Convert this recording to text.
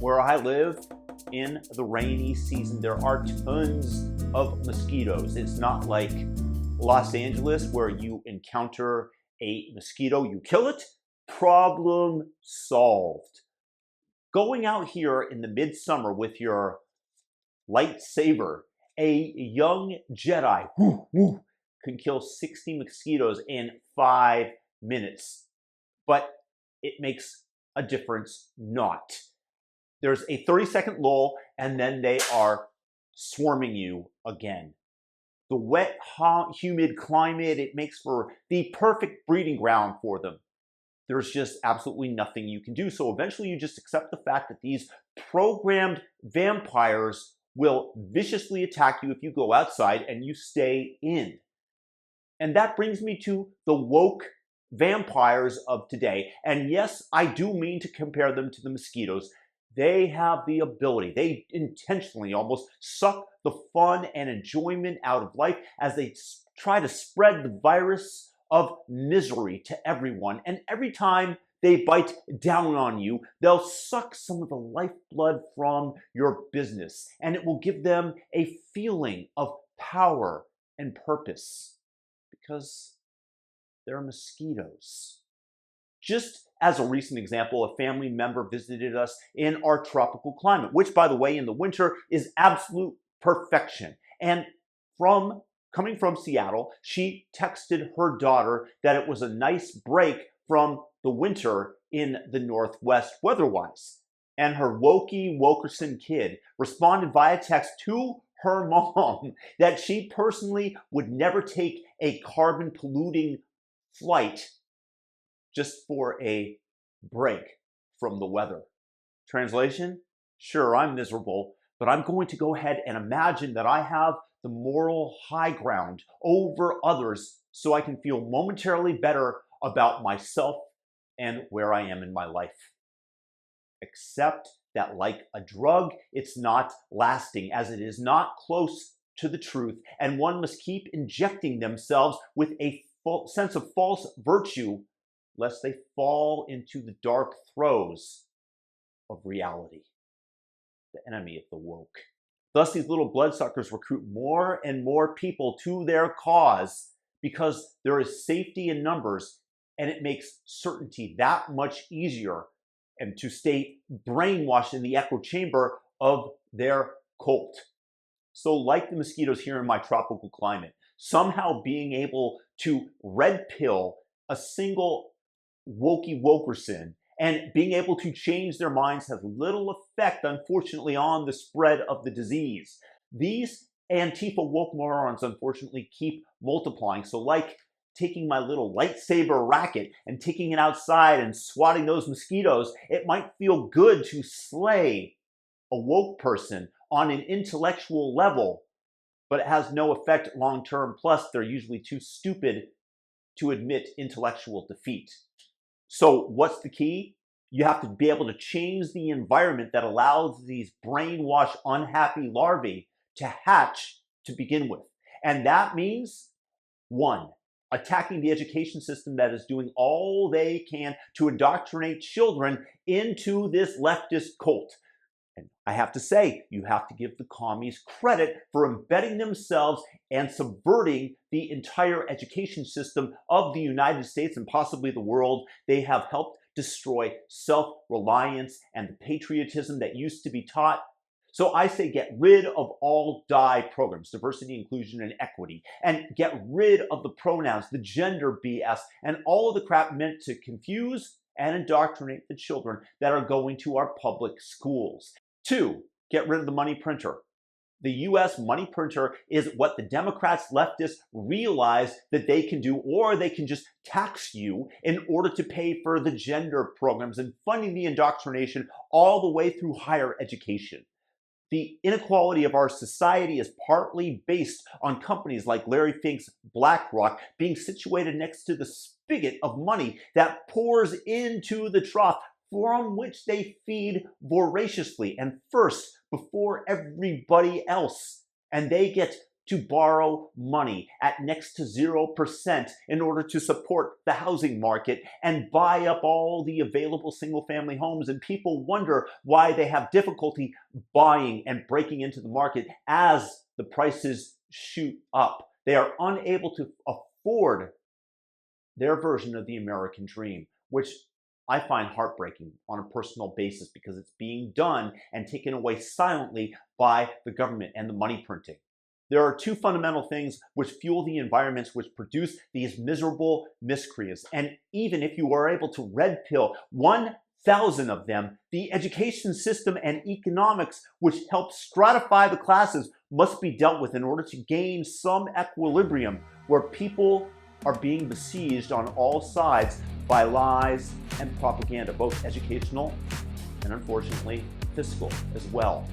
Where I live, in the rainy season, there are tons of mosquitoes. It's not like Los Angeles where you encounter a mosquito, you kill it, problem solved. Going out here in the midsummer with your lightsaber, a young Jedi can kill 60 mosquitoes in 5 minutes. But it makes a difference not. There's a 30-second lull, and then they are swarming you again. The wet, hot, humid climate, it makes for the perfect breeding ground for them. There's just absolutely nothing you can do. So eventually you just accept the fact that these programmed vampires will viciously attack you if you go outside and you stay in. And that brings me to the woke vampires of today. And yes, I do mean to compare them to the mosquitoes. They have the ability, they intentionally almost suck the fun and enjoyment out of life as they try to spread the virus of misery to everyone. And every time they bite down on you, they'll suck some of the lifeblood from your business, and it will give them a feeling of power and purpose because they're mosquitoes. Just as a recent example, a family member visited us in our tropical climate, which, by the way, in the winter is absolute perfection. And coming from Seattle, she texted her daughter that it was a nice break from the winter in the Northwest weather-wise. And her Wilkerson kid responded via text to her mom that she personally would never take a carbon-polluting flight just for a break from the weather. Translation? Sure, I'm miserable, but I'm going to go ahead and imagine that I have the moral high ground over others so I can feel momentarily better about myself and where I am in my life. Except that, like a drug, it's not lasting, as it is not close to the truth, and one must keep injecting themselves with a sense of false virtue lest they fall into the dark throes of reality, the enemy of the woke. Thus, these little bloodsuckers recruit more and more people to their cause because there is safety in numbers, and it makes certainty that much easier and to stay brainwashed in the echo chamber of their cult. So like the mosquitoes here in my tropical climate, somehow being able to red pill a single Wilkerson and being able to change their minds has little effect, unfortunately, on the spread of the disease. These Antifa woke morons, unfortunately, keep multiplying. So like taking my little lightsaber racket and taking it outside and swatting those mosquitoes, it might feel good to slay a woke person on an intellectual level, but it has no effect long term. Plus, they're usually too stupid to admit intellectual defeat. So what's the key? You have to be able to change the environment that allows these brainwashed, unhappy larvae to hatch to begin with. And that means, one, attacking the education system that is doing all they can to indoctrinate children into this leftist cult. And I have to say, you have to give the commies credit for embedding themselves and subverting the entire education system of the United States and possibly the world. They have helped destroy self-reliance and the patriotism that used to be taught. So I say get rid of all DIE programs, diversity, inclusion, and equity, and get rid of the pronouns, the gender BS, and all of the crap meant to confuse and indoctrinate the children that are going to our public schools. 2, get rid of the money printer. The US money printer is what the Democrats, leftists realize that they can do, or they can just tax you in order to pay for the gender programs and funding the indoctrination all the way through higher education. The inequality of our society is partly based on companies like Larry Fink's BlackRock being situated next to the spigot of money that pours into the trough from which they feed voraciously and first before everybody else. And they get to borrow money at next to 0% in order to support the housing market and buy up all the available single-family homes. And people wonder why they have difficulty buying and breaking into the market as the prices shoot up. They are unable to afford their version of the American dream, which I find heartbreaking on a personal basis because it's being done and taken away silently by the government and the money printing. There are two fundamental things which fuel the environments which produce these miserable miscreants. And even if you are able to red pill 1,000 of them, the education system and economics which help stratify the classes must be dealt with in order to gain some equilibrium where people are being besieged on all sides by lies and propaganda, both educational and unfortunately fiscal as well.